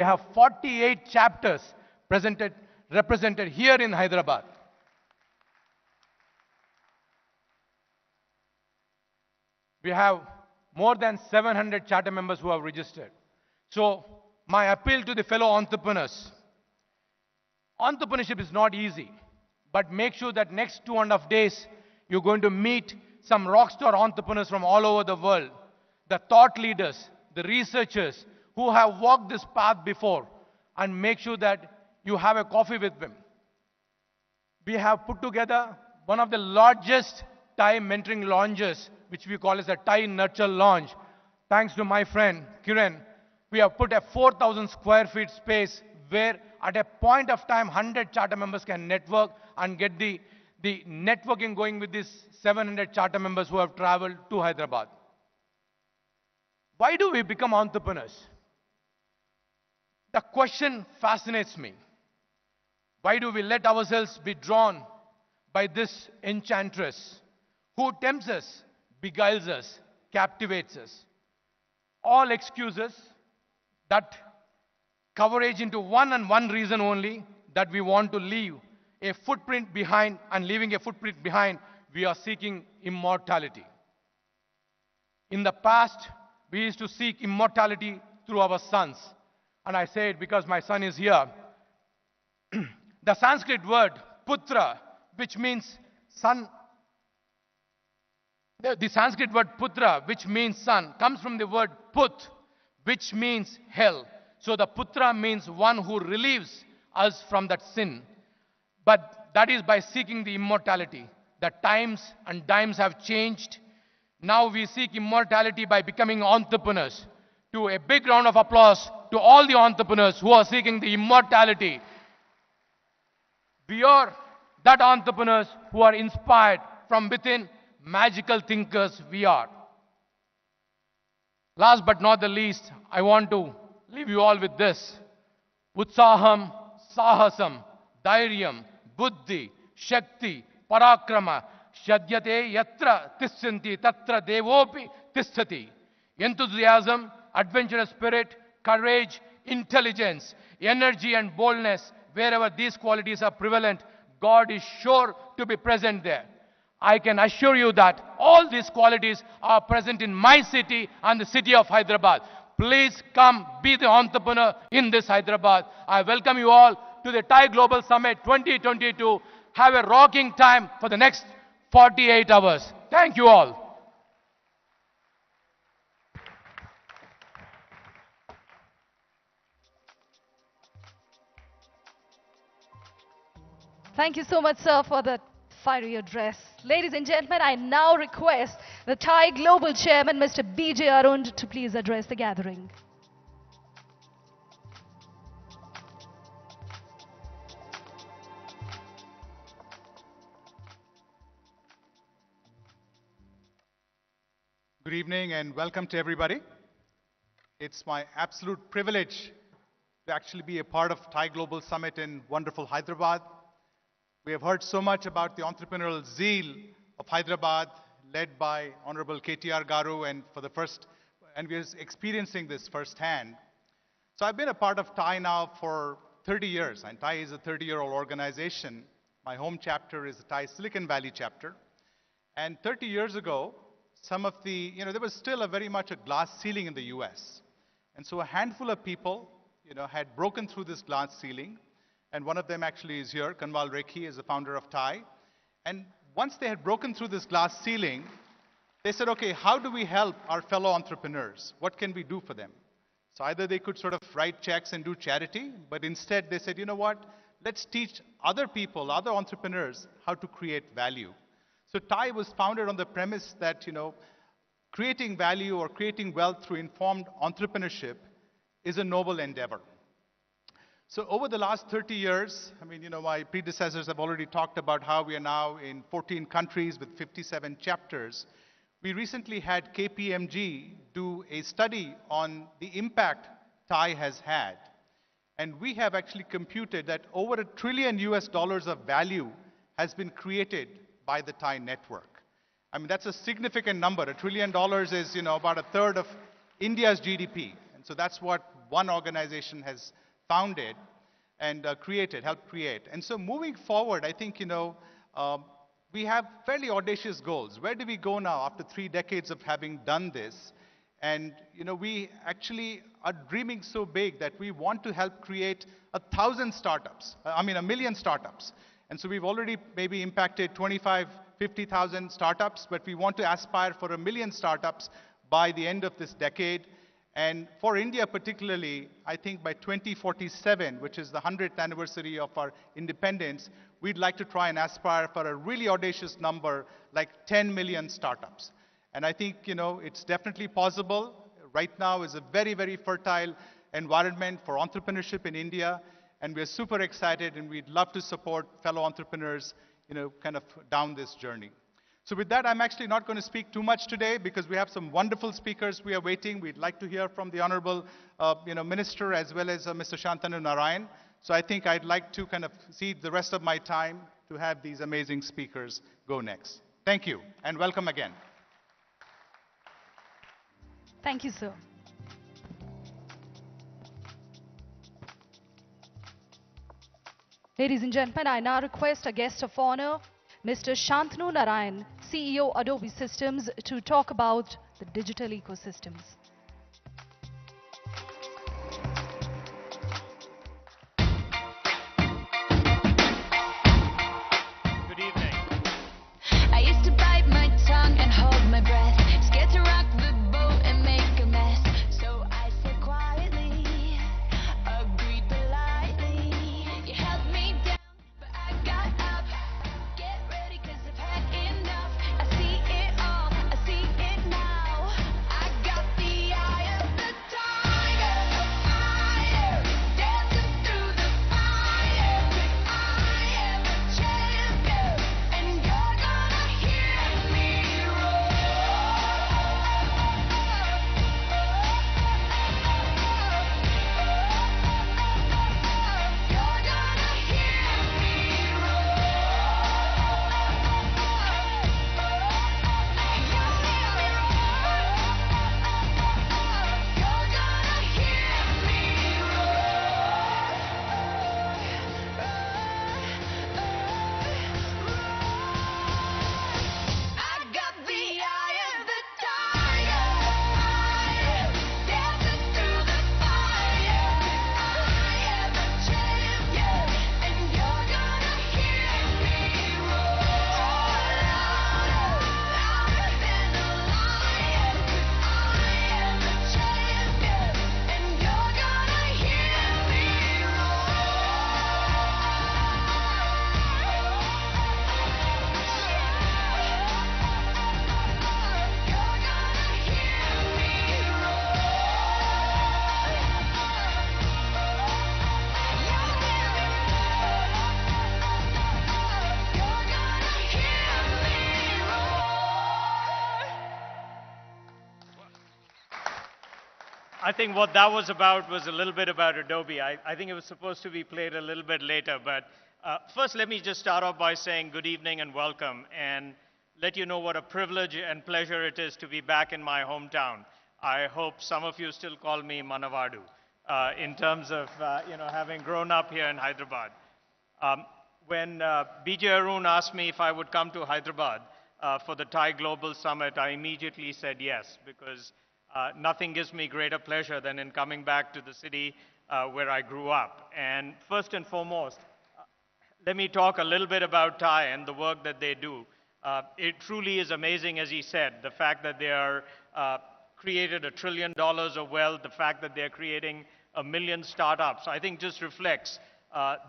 We have 48 chapters represented here in Hyderabad. We have more than 700 charter members who have registered. So, my appeal to the fellow entrepreneurs, entrepreneurship is not easy, but make sure that next 2.5 days, you're going to meet some rockstar entrepreneurs from all over the world, the thought leaders, the researchers who have walked this path before, and make sure that you have a coffee with them. We have put together one of the largest Thai mentoring lounges, which we call as a Thai Nurture Lounge. Thanks to my friend Kiran, we have put a 4,000 square feet space where at a point of time 100 charter members can network and get the networking going with these 700 charter members who have traveled to Hyderabad. Why do we become entrepreneurs? The question fascinates me. Why do we let ourselves be drawn by this enchantress who tempts us, beguiles us, captivates us? All excuses that coverage into one and one reason only, that we want to leave a footprint behind, and leaving a footprint behind, we are seeking immortality. In the past, we used to seek immortality through our sons. And I say it because my son is here. The Sanskrit word putra, which means son, the Sanskrit word putra, which means son, comes from the word put, which means hell. So the putra means one who relieves us from that sin. But that is by seeking the immortality. The times and dimes have changed. Now we seek immortality by becoming entrepreneurs. To a big round of applause to all the entrepreneurs who are seeking the immortality. We are that entrepreneurs who are inspired from within, magical thinkers we are. Last but not the least, I want to leave you all with this. Utsaham, sahasam, dhairyam, buddhi, shakti, parakrama, shadyate yatra tissanti tatra devopi tissati. Enthusiasm, adventurous spirit, courage, intelligence, energy and boldness, wherever these qualities are prevalent, God is sure to be present there. I can assure you that all these qualities are present in my city and the city of Hyderabad. Please come be the entrepreneur in this Hyderabad. I welcome you all to the Thai Global Summit 2022. Have a rocking time for the next 48 hours. Thank you all. Thank you so much, sir, for that fiery address. Ladies and gentlemen, I now request the Thai Global Chairman, Mr. B.J. Arun, to please address the gathering. Good evening and welcome to everybody. It's my absolute privilege to actually be a part of Thai Global Summit in wonderful Hyderabad. We have heard so much about the entrepreneurial zeal of Hyderabad, led by Honorable KTR Garu, and we are experiencing this firsthand. So I've been a part of Thai now for 30 years, and Thai is a 30-year-old organization. My home chapter is the Thai Silicon Valley chapter. And 30 years ago, there was still very much a glass ceiling in the US. And so a handful of people, had broken through this glass ceiling. And one of them actually is here. Kanwal Rekhi is the founder of Thai. And once they had broken through this glass ceiling, they said, okay, how do we help our fellow entrepreneurs? What can we do for them? So either they could sort of write checks and do charity, but instead they said, you know what? Let's teach other people, other entrepreneurs, how to create value. So Thai was founded on the premise that, creating value or creating wealth through informed entrepreneurship is a noble endeavor. So over the last 30 years, my predecessors have already talked about how we are now in 14 countries with 57 chapters. We recently had KPMG do a study on the impact Thai has had. And we have actually computed that over $1 trillion of value has been created by the Thai network. That's a significant number. $1 trillion is, about a third of India's GDP. And so that's what one organization has founded and helped create. And so moving forward, I think, we have fairly audacious goals. Where do we go now after 3 decades of having done this? And, we actually are dreaming so big that we want to help create 1,000 startups, 1,000,000 startups. And so we've already maybe impacted 25, 50,000 startups, but we want to aspire for 1,000,000 startups by the end of this decade. And for India particularly, I think by 2047, which is the 100th anniversary of our independence, we'd like to try and aspire for a really audacious number, like 10 million startups. And I think, it's definitely possible. Right now is a very, very fertile environment for entrepreneurship in India. And we're super excited, and we'd love to support fellow entrepreneurs, kind of down this journey. So with that, I'm actually not going to speak too much today because we have some wonderful speakers we are waiting. We'd like to hear from the Honorable, Minister as well as Mr. Shantanu Narayan. So I think I'd like to kind of cede the rest of my time to have these amazing speakers go next. Thank you, and welcome again. Thank you, sir. Ladies and gentlemen, I now request a guest of honor, Mr. Shantanu Narayan, CEO Adobe Systems, to talk about the digital ecosystems. Good evening. I used to bite my tongue and hold my breath, scared to rock the boat and make a mess. So I said quietly, agreed politely. You held me down, but I got up. Get ready, 'cause I've had enough. I see it all, I see it now. I got the eye of the tiger, a fighter, dancing through the fire. But I am a champion, and you're gonna hear me I got the eye of the tiger, fighter, dancing through the fire. I am a champion, and you're gonna hear me roar louder than a lion. I am a champion, and you're gonna hear me I think what that was about was a little bit about Adobe. I think it was supposed to be played a little bit later, but first let me just start off by saying good evening and welcome, and let you know what a privilege and pleasure it is to be back in my hometown. I hope some of you still call me Manavadu in terms of having grown up here in Hyderabad. When BJ Arun asked me if I would come to Hyderabad for the Thai Global Summit, I immediately said yes, because nothing gives me greater pleasure than in coming back to the city where I grew up. And first and foremost, let me talk a little bit about Thai and the work that they do. It truly is amazing, as he said, the fact that they are created $1 trillion of wealth, the fact that they're creating 1,000,000 startups, I think just reflects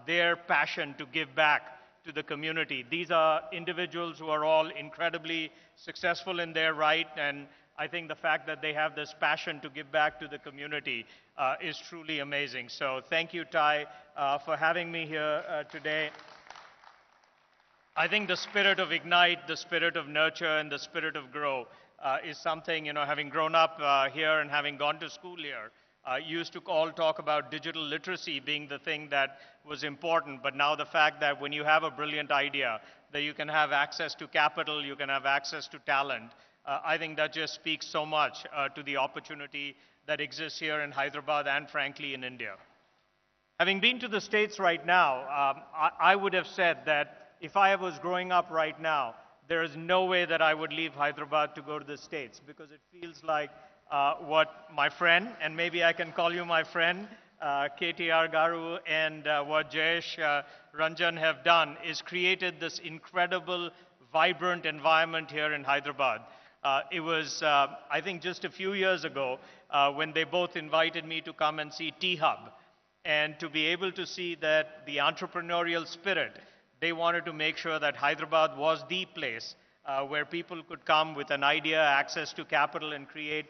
their passion to give back to the community. These are individuals who are all incredibly successful in their right, and I think the fact that they have this passion to give back to the community is truly amazing. So thank you, Thai, for having me here today. I think the spirit of ignite, the spirit of nurture, and the spirit of grow is something, having grown up here and having gone to school here, used to all talk about digital literacy being the thing that was important. But now the fact that when you have a brilliant idea, that you can have access to capital, you can have access to talent, I think that just speaks so much to the opportunity that exists here in Hyderabad and frankly in India. Having been to the States right now, I would have said that if I was growing up right now, there is no way that I would leave Hyderabad to go to the States, because it feels like what my friend, and maybe I can call you my friend, KTR Garu, and what Jayesh Ranjan have done is created this incredible, vibrant environment here in Hyderabad. It was, I think, just a few years ago when they both invited me to come and see T-Hub, and to be able to see that the entrepreneurial spirit, they wanted to make sure that Hyderabad was the place where people could come with an idea, access to capital, and create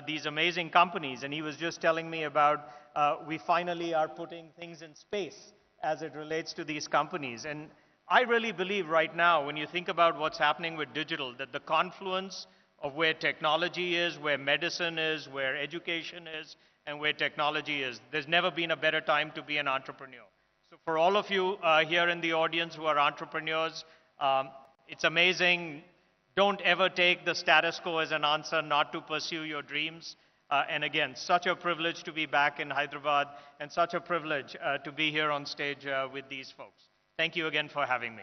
these amazing companies. And he was just telling me about we finally are putting things in space as it relates to these companies. And I really believe right now, when you think about what's happening with digital, that the confluence of where technology is, where medicine is, where education is, and where technology is, there's never been a better time to be an entrepreneur. So for all of you here in the audience who are entrepreneurs, it's amazing. Don't ever take the status quo as an answer not to pursue your dreams. And again, such a privilege to be back in Hyderabad, and such a privilege to be here on stage with these folks. Thank you again for having me.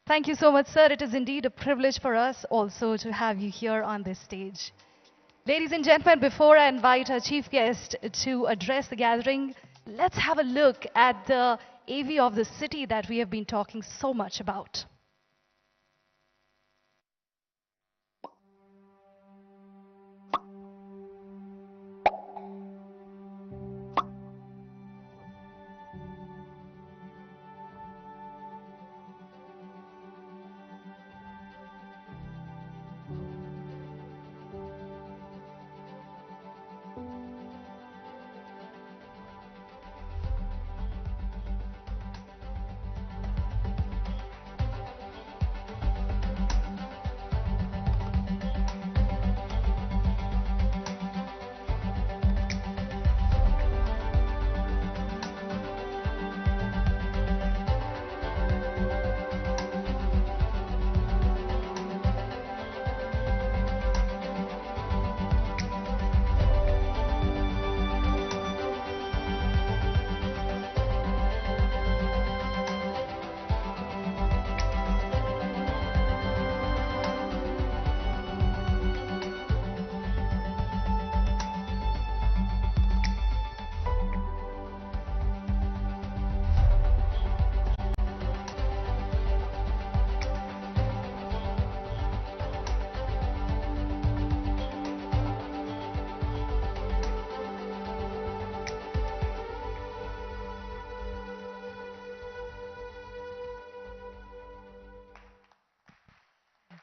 Thank you so much, sir. It is indeed a privilege for us also to have you here on this stage. Ladies and gentlemen, before I invite our chief guest to address the gathering, let's have a look at the AV of the city that we have been talking so much about.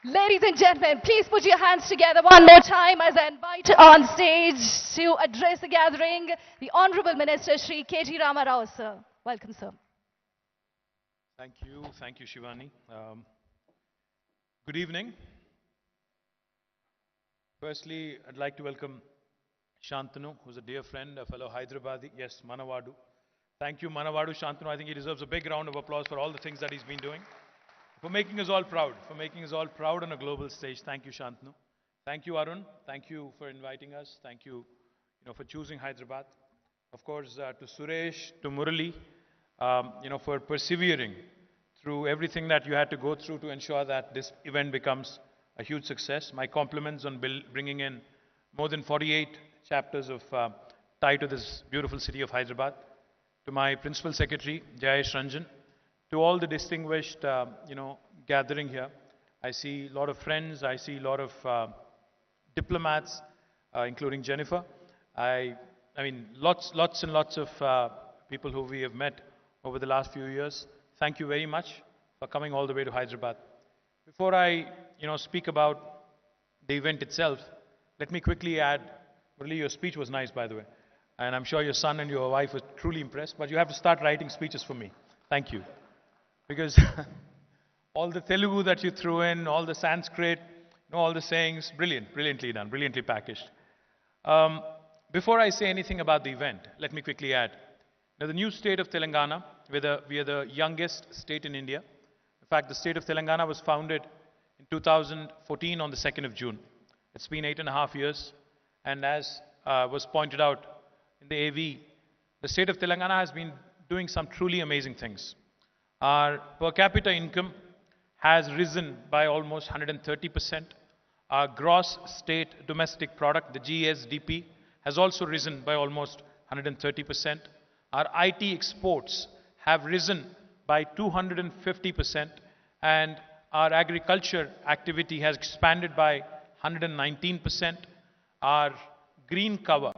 Ladies and gentlemen, please put your hands together one more time as I invite on stage to address the gathering the Honorable Minister Shri K.T. Rama Rao, sir. Welcome, sir. Thank you, Shivani. Good evening. Firstly, I'd like to welcome Shantanu, who's a dear friend, a fellow Hyderabadi. Yes, Manavadu. Thank you, Manavadu Shantanu. I think he deserves a big round of applause for all the things that he's been doing, for making us all proud on a global stage. Thank you, Shantanu. Thank you, Arun. Thank you for inviting us. Thank you, for choosing Hyderabad. Of course, to Suresh, to Murali, for persevering through everything that you had to go through to ensure that this event becomes a huge success. My compliments on bringing in more than 48 chapters of tie to this beautiful city of Hyderabad. To my Principal Secretary, Jayesh Ranjan, to all the distinguished, gathering here. I see a lot of friends, I see a lot of diplomats, including Jennifer. I mean, lots and lots of people who we have met over the last few years. Thank you very much for coming all the way to Hyderabad. Before I, speak about the event itself, let me quickly add, Murali, your speech was nice, by the way. And I'm sure your son and your wife were truly impressed, but you have to start writing speeches for me. Thank you. Because all the Telugu that you threw in, all the Sanskrit, all the sayings, brilliantly done, brilliantly packaged. Before I say anything about the event, let me quickly add. Now, the new state of Telangana, we are the youngest state in India. In fact, the state of Telangana was founded in 2014 on the 2nd of June. It's been 8.5 years. And as was pointed out in the AV, the state of Telangana has been doing some truly amazing things. Our per capita income has risen by almost 130%. Our gross state domestic product, the GSDP, has also risen by almost 130%. Our IT exports have risen by 250%, and our agriculture activity has expanded by 119%. Our green cover,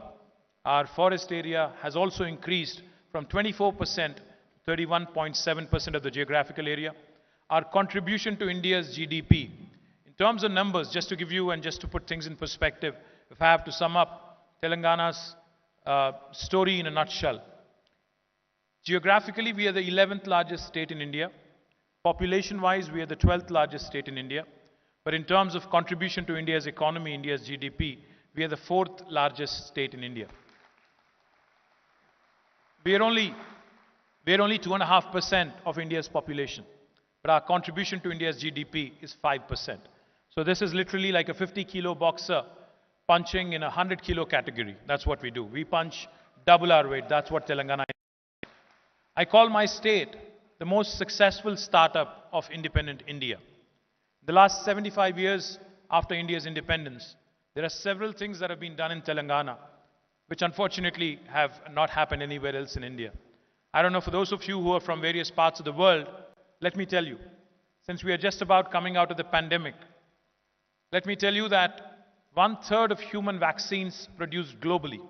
our forest area, has also increased from 24% to 31.7% of the geographical area. Our contribution to India's GDP, in terms of numbers, just to give you and just to put things in perspective, if I have to sum up Telangana's story in a nutshell. Geographically, we are the 11th largest state in India. Population-wise, we are the 12th largest state in India. But in terms of contribution to India's economy, India's GDP, we are the 4th largest state in India. We are only 2.5% of India's population, but our contribution to India's GDP is 5%. So this is literally like a 50-kilo boxer punching in a 100-kilo category. That's what we do. We punch double our weight. That's what Telangana is. I call my state the most successful startup of independent India. The last 75 years after India's independence, there are several things that have been done in Telangana, which unfortunately have not happened anywhere else in India. I don't know, for those of you who are from various parts of the world, let me tell you, since we are just about coming out of the pandemic, let me tell you that 1/3 of human vaccines produced globally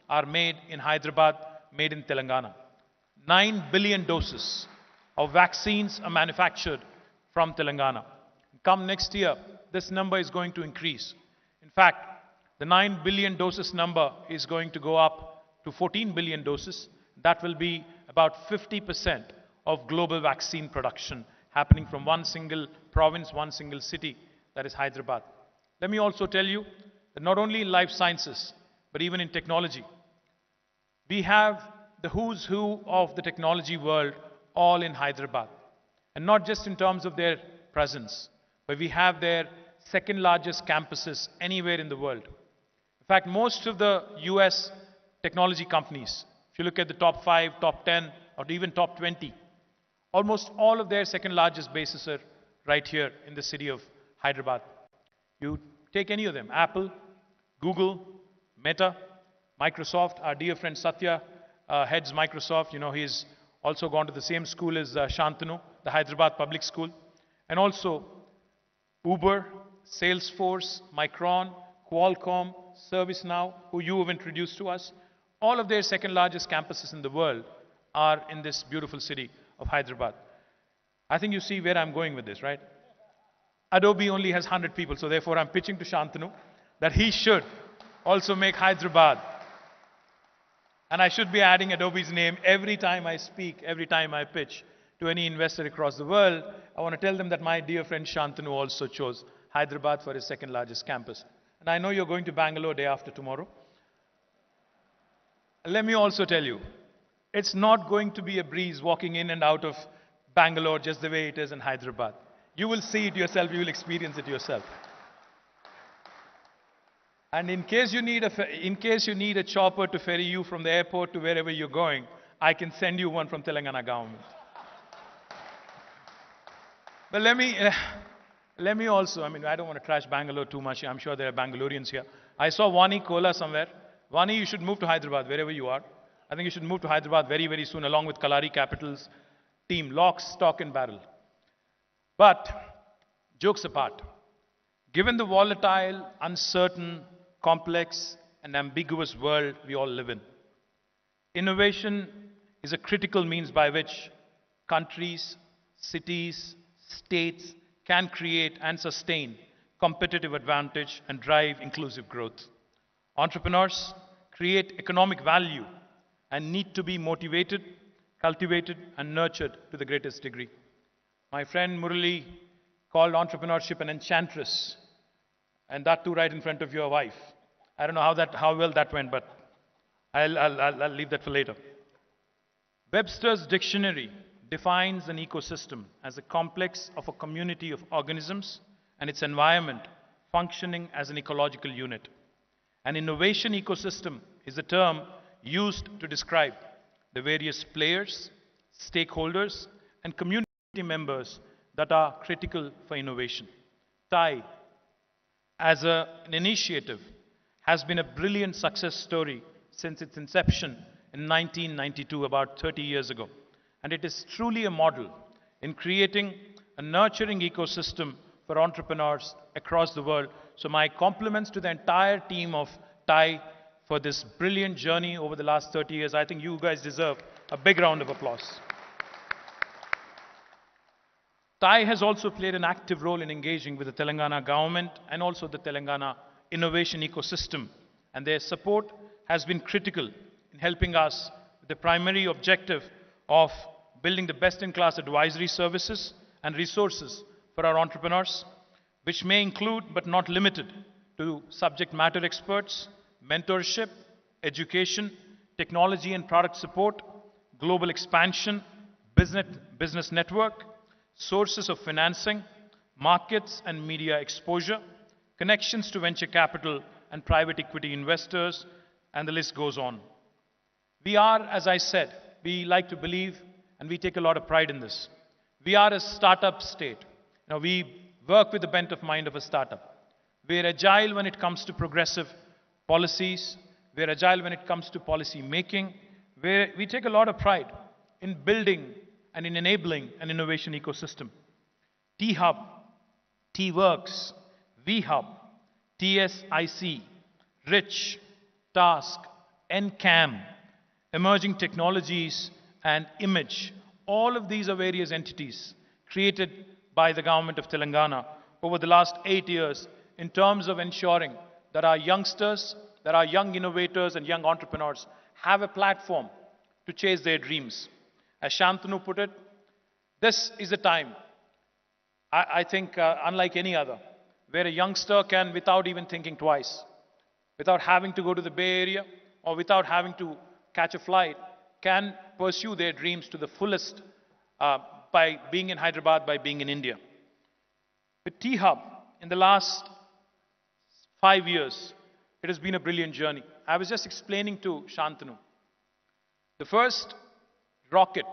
are made in Hyderabad, made in Telangana. 9 billion doses of vaccines are manufactured from Telangana. Come next year, this number is going to increase. In fact, the 9 billion doses number is going to go up to 14 billion doses. That will be about 50% of global vaccine production happening from one single province, one single city, that is Hyderabad. Let me also tell you that not only in life sciences, but even in technology, we have the who's who of the technology world all in Hyderabad. And not just in terms of their presence, but we have their second largest campuses anywhere in the world. In fact, most of the US technology companies, if you look at the top 5, top 10, or even top 20, almost all of their second largest bases are right here in the city of Hyderabad. You take any of them, Apple, Google, Meta, Microsoft. Our dear friend Satya heads Microsoft. You know, he's also gone to the same school as Shantanu, the Hyderabad public school. And also Uber, Salesforce, Micron, Qualcomm, ServiceNow, who you have introduced to us. All of their second largest campuses in the world are in this beautiful city of Hyderabad. I think you see where I'm going with this, right? Adobe only has 100 people, so therefore I'm pitching to Shantanu that he should also make Hyderabad. And I should be adding Adobe's name every time I speak, every time I pitch to any investor across the world. I want to tell them that my dear friend Shantanu also chose Hyderabad for his second largest campus. And I know you're going to Bangalore day after tomorrow. Let me also tell you, it's not going to be a breeze walking in and out of Bangalore just the way it is in Hyderabad. You will see it yourself, you will experience it yourself. And in case you need a chopper to ferry you from the airport to wherever you're going, I can send you one from Telangana government. But let me also, I don't want to trash Bangalore too much. I'm sure there are Bangaloreans here. I saw Vani Kola somewhere. Vani, you should move to Hyderabad, wherever you are. I think you should move to Hyderabad very, very soon, along with Kalari Capital's team, lock, stock and barrel. But, jokes apart, given the volatile, uncertain, complex and ambiguous world we all live in, innovation is a critical means by which countries, cities, states can create and sustain competitive advantage and drive inclusive growth. Entrepreneurs create economic value and need to be motivated, cultivated and nurtured to the greatest degree. My friend Murali called entrepreneurship an enchantress, and that too right in front of your wife. I don't know how well that went, but I'll leave that for later. Webster's dictionary defines an ecosystem as a complex of a community of organisms and its environment functioning as an ecological unit. An innovation ecosystem is a term used to describe the various players, stakeholders, and community members that are critical for innovation. TIE, as an initiative, has been a brilliant success story since its inception in 1992, about 30 years ago. And it is truly a model in creating a nurturing ecosystem for entrepreneurs across the world. So my compliments to the entire team of TIE for this brilliant journey over the last 30 years. I think you guys deserve a big round of applause. TIE has also played an active role in engaging with the Telangana government and also the Telangana innovation ecosystem. And their support has been critical in helping us with the primary objective of building the best-in-class advisory services and resources for our entrepreneurs, which may include but not limited to subject matter experts, mentorship, education, technology and product support, global expansion, business network, sources of financing, markets and media exposure, connections to venture capital and private equity investors, and the list goes on. We are, as I said, we like to believe and we take a lot of pride in this. We are a startup state. Now, we work with the bent of mind of a startup. We're agile when it comes to progressive policies. We're agile when it comes to policy making. We take a lot of pride in building and in enabling an innovation ecosystem. T-Hub, T-Works, V-Hub, TSIC, Rich, Task, NCAM, Emerging Technologies, and Image. All of these are various entities created by the government of Telangana over the last 8 years in terms of ensuring that our youngsters, that our young innovators and young entrepreneurs have a platform to chase their dreams. As Shantanu put it, this is a time, I think, unlike any other, where a youngster can, without even thinking twice, without having to go to the Bay Area or without having to catch a flight, can pursue their dreams to the fullest by being in Hyderabad, by being in India. With T-Hub, in the last 5 years, it has been a brilliant journey. I was just explaining to Shantanu. The first rocket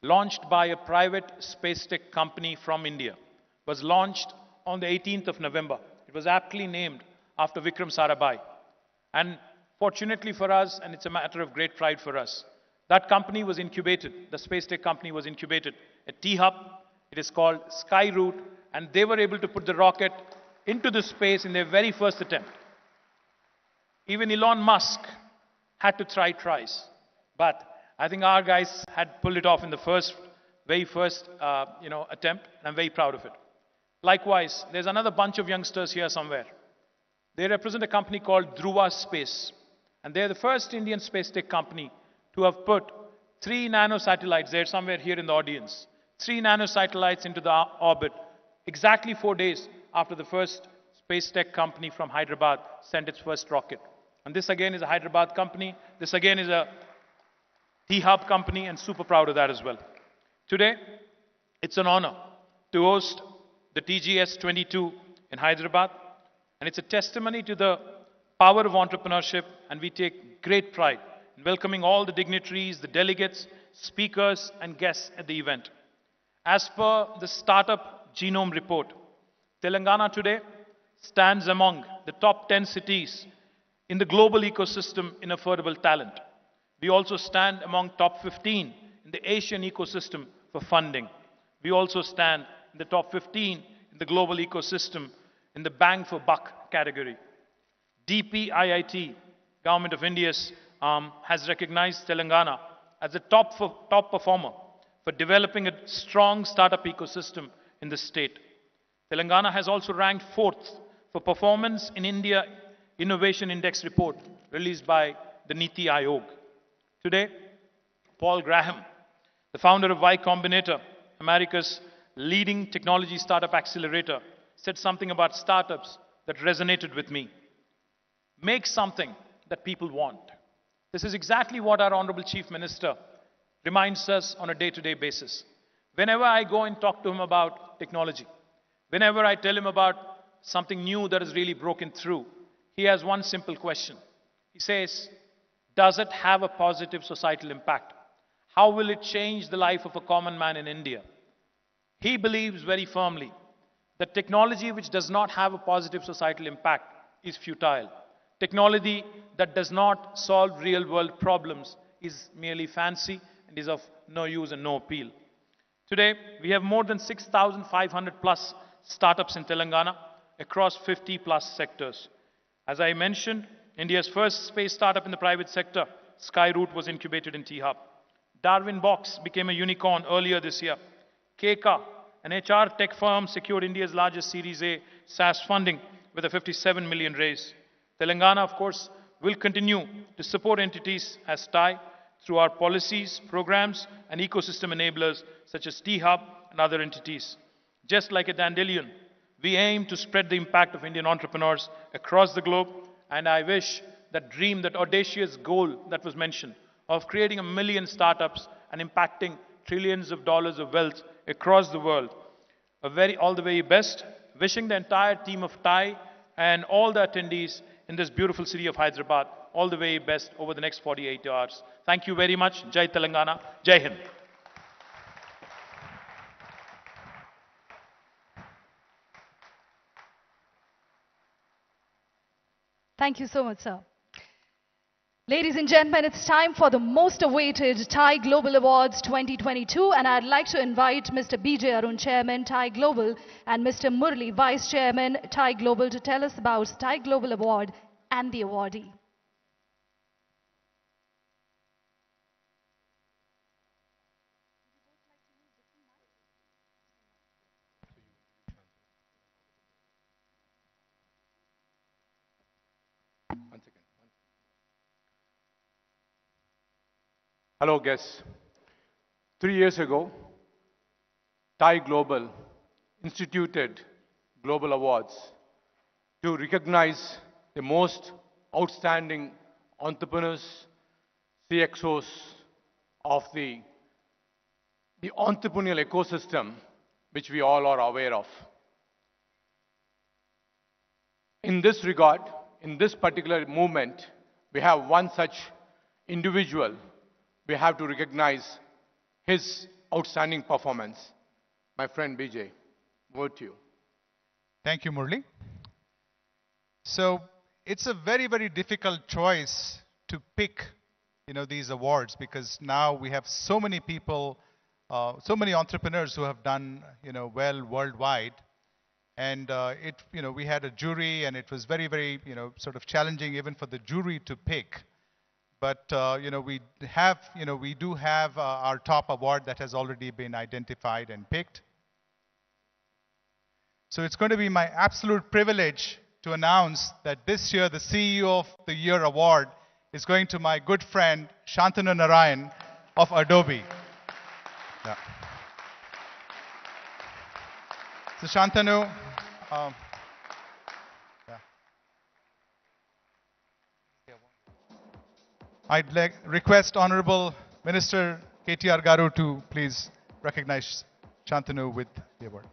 launched by a private space tech company from India was launched on the 18th of November. It was aptly named after Vikram Sarabhai. And fortunately for us, and it's a matter of great pride for us, that company was incubated, the space tech company was incubated at T-Hub. It is called Skyroot, and they were able to put the rocket into the space in their very first attempt. Even Elon Musk had to try twice, but I think our guys had pulled it off in the very first attempt, and I'm very proud of it. Likewise, there's another bunch of youngsters here somewhere. They represent a company called Dhruva Space, and they're the first Indian space tech company to have put 3 nanosatellites, they're somewhere here in the audience, 3 nanosatellites into the orbit, exactly 4 days after the first space tech company from Hyderabad sent its first rocket. And this again is a Hyderabad company, this again is a T-Hub company, and super proud of that as well. Today, it's an honor to host the TGS 22 in Hyderabad, and it's a testimony to the power of entrepreneurship, and we take great pride in welcoming all the dignitaries, the delegates, speakers, and guests at the event. As per the Startup Genome Report, Telangana today stands among the top 10 cities in the global ecosystem in affordable talent. We also stand among top 15 in the Asian ecosystem for funding. We also stand in the top 15 in the global ecosystem in the bang for buck category. DPIIT, Government of India, has recognized Telangana as a top performer for developing a strong startup ecosystem in the state. Telangana has also ranked 4th for performance in India Innovation Index report released by the Niti Aayog. Today, Paul Graham, the founder of Y Combinator, America's leading technology startup accelerator, said something about startups that resonated with me. Make something that people want. This is exactly what our Honorable Chief Minister reminds us on a day-to-day basis. Whenever I go and talk to him about technology, whenever I tell him about something new that has really broken through, he has one simple question. He says, does it have a positive societal impact? How will it change the life of a common man in India? He believes very firmly that technology which does not have a positive societal impact is futile. Technology that does not solve real-world problems is merely fancy and is of no use and no appeal. Today, we have more than 6,500 plus startups in Telangana across 50 plus sectors. As I mentioned, India's first space startup in the private sector, Skyroot, was incubated in T-Hub. Darwin Box became a unicorn earlier this year. KK, an HR tech firm, secured India's largest Series A SaaS funding with a 57 million raise. Telangana, of course, will continue to support entities as TIE through our policies, programs, and ecosystem enablers such as T-Hub and other entities. Just like a dandelion, we aim to spread the impact of Indian entrepreneurs across the globe, and I wish that dream, that audacious goal that was mentioned of creating 1 million startups and impacting trillions of dollars of wealth across the world. All the very best. Wishing the entire team of TIE and all the attendees in this beautiful city of Hyderabad all the very best over the next 48 hours. Thank you very much. Jai Telangana. Jai Hind. Thank you so much, sir. Ladies and gentlemen, it's time for the most awaited TIE Global Awards 2022, and I'd like to invite Mr. B.J. Arun, Chairman, TIE Global, and Mr. Murli, Vice Chairman, TIE Global, to tell us about TIE Global Award and the awardee. Hello, guests. 3 years ago, TIE Global instituted Global Awards to recognize the most outstanding entrepreneurs, CXOs of the entrepreneurial ecosystem, which we all are aware of. In this regard, in this particular movement, we have one such individual. We have to recognize his outstanding performance. My friend BJ, over to you. Thank you, Murli. So it's a very, very difficult choice to pick, these awards, because now we have so many people, so many entrepreneurs who have done, well worldwide. And we had a jury, and it was very, very, sort of challenging even for the jury to pick. But we do have our top award that has already been identified and picked. So it's going to be my absolute privilege to announce that this year the CEO of the Year award is going to my good friend Shantanu Narayan of Adobe. Yeah. So Shantanu, I'd request Honorable Minister KTR Garu to please recognize Shantanu with the award.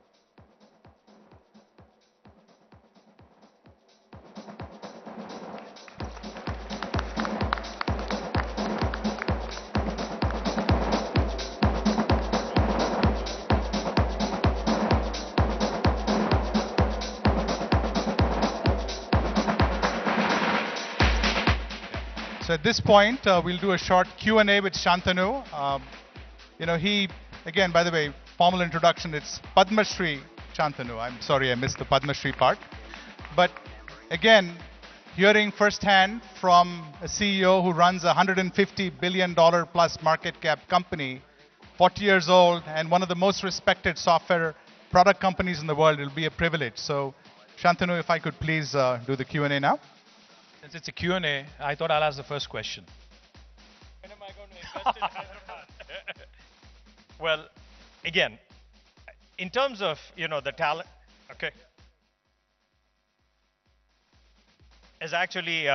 So at this point, we'll do a short Q&A with Shantanu. He, again, by the way, formal introduction, it's Padma Shri Shantanu. I'm sorry I missed the Padma Shri part. But again, hearing firsthand from a CEO who runs a $150 billion plus market cap company, 40 years old, and one of the most respected software product companies in the world, it'll be a privilege. So Shantanu, if I could please do the Q&A now. Since it's a Q&A, I thought I'll ask the first question. When am I going to invest in Hyderabad? Well, again, in terms of, the talent, okay. As actually,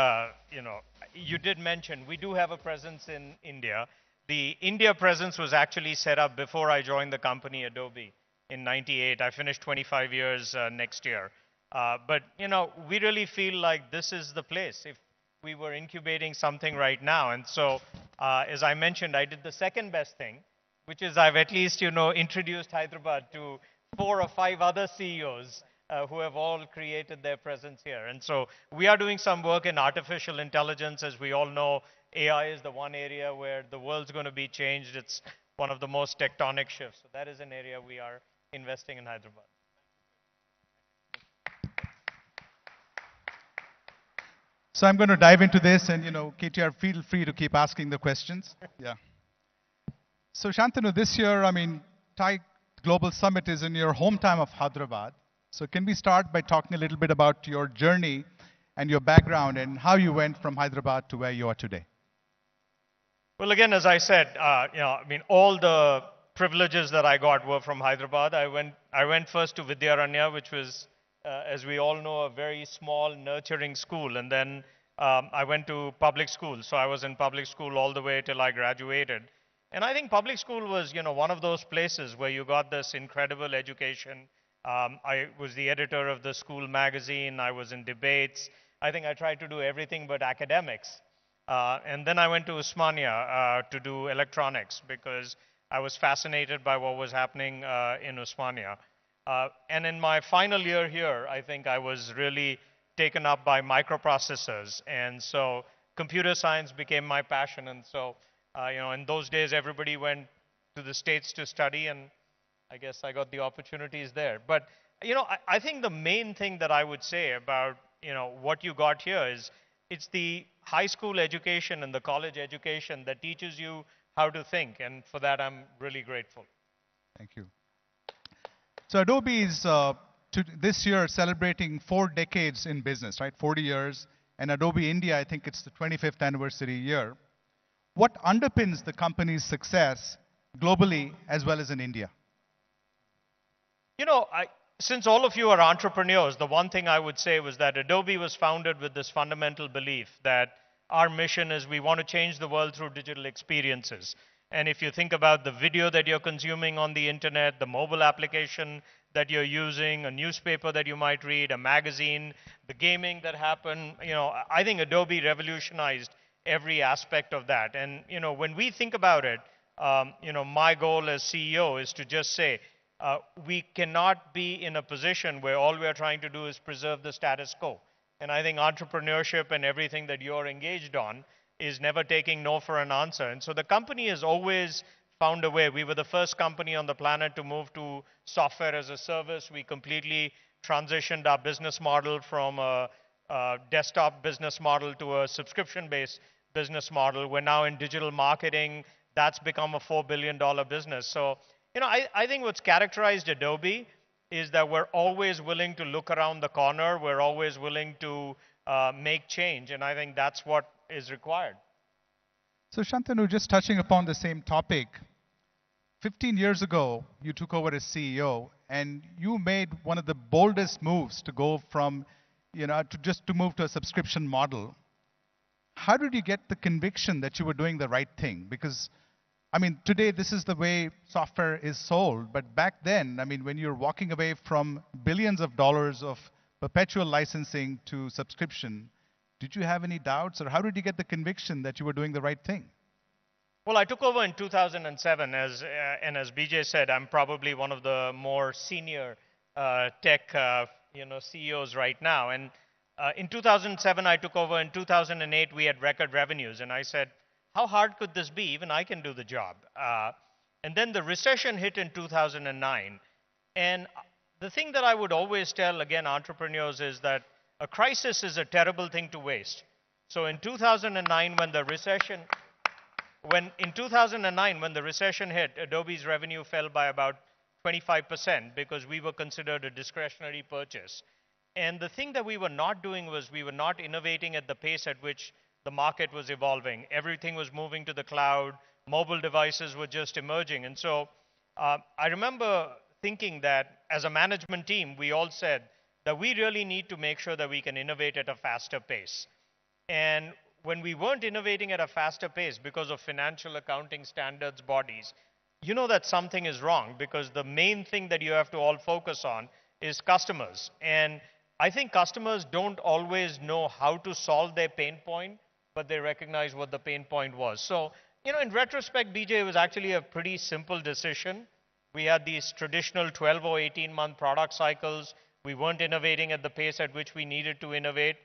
you did mention, we do have a presence in India. the India presence was actually set up before I joined the company Adobe in 98. I finished 25 years next year. But, you know, we really feel like this is the place if we were incubating something right now. And so, as I mentioned, I did the second best thing, which is I've at least, you know, introduced Hyderabad to 4 or 5 other CEOs who have all created their presence here. And so we are doing some work in artificial intelligence. As we all know, AI is the one area where the world's going to be changed. It's one of the most tectonic shifts. So that is an area we are investing in Hyderabad. So I'm going to dive into this, and KTR, feel free to keep asking the questions. Yeah. So Shantanu, this year, Thai Global Summit is in your hometown of Hyderabad. So can we start by talking a little bit about your journey and your background and how you went from Hyderabad to where you are today? Well, again, as I said, all the privileges that I got were from Hyderabad. I went first to Vidyaranya, which was, as we all know, a very small, nurturing school. And then I went to public school. So I was in public school all the way till I graduated. And I think public school was, one of those places where you got this incredible education. I was the editor of the school magazine. I was in debates. I think I tried to do everything but academics. And then I went to Usmania to do electronics because I was fascinated by what was happening in Usmania. And in my final year here, I think I was really taken up by microprocessors. And so computer science became my passion. And so, in those days, everybody went to the States to study, and I guess I got the opportunities there. But, I think the main thing that I would say about, what you got here is it's the high school education and the college education that teaches you how to think. And for that, I'm really grateful. Thank you. So Adobe is this year celebrating 4 decades in business, right? 40 years. And Adobe India, I think it's the 25th anniversary year. What underpins the company's success globally as well as in India? Since all of you are entrepreneurs, the one thing I would say was that Adobe was founded with this fundamental belief that our mission is we want to change the world through digital experiences. And if you think about the video that you're consuming on the internet, the mobile application that you're using, a newspaper that you might read, a magazine, the gaming that happened, I think Adobe revolutionized every aspect of that. And, when we think about it, my goal as CEO is to just say, we cannot be in a position where all we are trying to do is preserve the status quo. And I think entrepreneurship and everything that you're engaged on is never taking no for an answer. And so the company has always found a way. We were the first company on the planet to move to software as a service. We completely transitioned our business model from a desktop business model to a subscription-based business model. We're now in digital marketing. That's become a $4 billion business. So, I think what's characterized Adobe is that we're always willing to look around the corner. We're always willing to make change. And I think that's what is required. So Shantanu, just touching upon the same topic, 15 years ago, you took over as CEO, and you made one of the boldest moves to go from, to move to a subscription model. How did you get the conviction that you were doing the right thing? Because, today this is the way software is sold, but back then, when you're walking away from billions of dollars of perpetual licensing to subscription, did you have any doubts, or how did you get the conviction that you were doing the right thing? Well, I took over in 2007, and as BJ said, I'm probably one of the more senior tech CEOs right now. And in 2007, I took over. In 2008, we had record revenues. And I said, how hard could this be? Even I can do the job. And then the recession hit in 2009. And the thing that I would always tell, again, entrepreneurs is that a crisis is a terrible thing to waste. So in 2009, when the recession hit, Adobe's revenue fell by about 25% because we were considered a discretionary purchase. And the thing that we were not doing was we were not innovating at the pace at which the market was evolving. Everything was moving to the cloud. Mobile devices were just emerging. And so I remember thinking that as a management team, we all said that we really need to make sure that we can innovate at a faster pace. And when we weren't innovating at a faster pace because of financial accounting standards bodies, you know that something is wrong, because the main thing that you have to all focus on is customers. And I think customers don't always know how to solve their pain point, but they recognize what the pain point was. So, in retrospect, BJ, it was actually a pretty simple decision. We had these traditional 12 or 18-month product cycles. We weren't innovating at the pace at which we needed to innovate.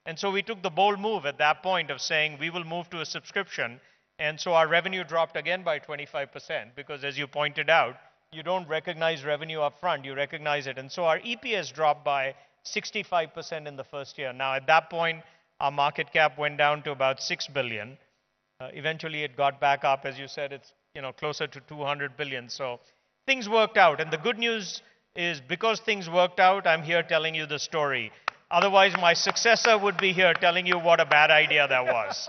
And so we took the bold move at that point of saying we will move to a subscription. And so our revenue dropped again by 25%, because as you pointed out, you don't recognize revenue up front, you recognize it. And so our EPS dropped by 65% in the first year. Now, at that point, our market cap went down to about 6 billion. Eventually, it got back up. As you said, it's closer to 200 billion. So things worked out. And the good news is, because things worked out, I'm here telling you the story. Otherwise, my successor would be here telling you what a bad idea that was.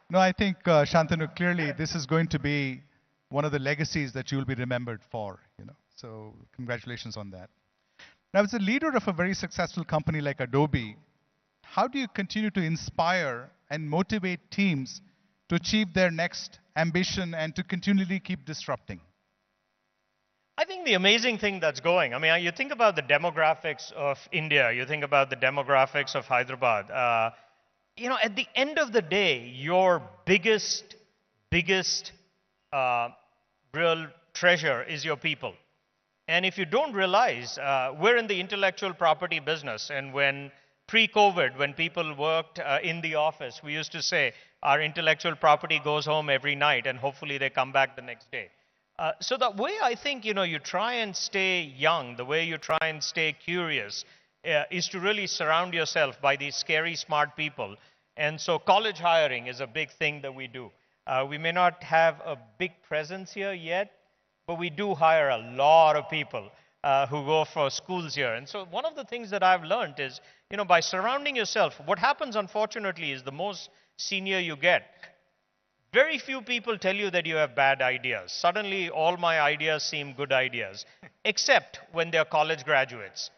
No, I think, Shantanu, clearly this is going to be one of the legacies that you will be remembered for, So congratulations on that. Now, as a leader of a very successful company like Adobe, how do you continue to inspire and motivate teams to achieve their next ambition and to continually keep disrupting? I think the amazing thing that's going, you think about the demographics of India, you think about the demographics of Hyderabad. At the end of the day, your biggest real treasure is your people. And if you don't realize, we're in the intellectual property business. And when pre-COVID, when people worked in the office, we used to say our intellectual property goes home every night and hopefully they come back the next day. So the way I think, you try and stay young, the way you try and stay curious, is to really surround yourself by these scary, smart people. And so college hiring is a big thing that we do. We may not have a big presence here yet, but we do hire a lot of people who go for schools here. And so one of the things that I've learned is, by surrounding yourself, what happens, unfortunately, is the most senior you get, very few people tell you that you have bad ideas. Suddenly, all my ideas seem good ideas, except when they're college graduates.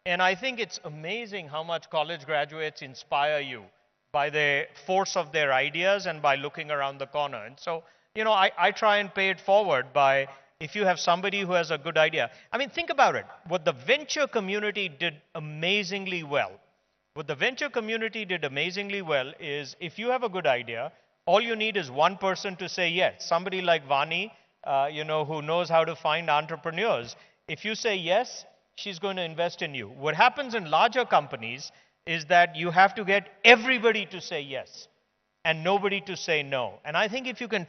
And I think it's amazing how much college graduates inspire you by the force of their ideas and by looking around the corner. And so, I try and pay it forward by, if you have somebody who has a good idea. Think about it. What the venture community did amazingly well. What the venture community did amazingly well is, if you have a good idea, all you need is one person to say yes. Somebody like Vani, who knows how to find entrepreneurs. If you say yes, she's going to invest in you. What happens in larger companies is that you have to get everybody to say yes and nobody to say no. And I think if you can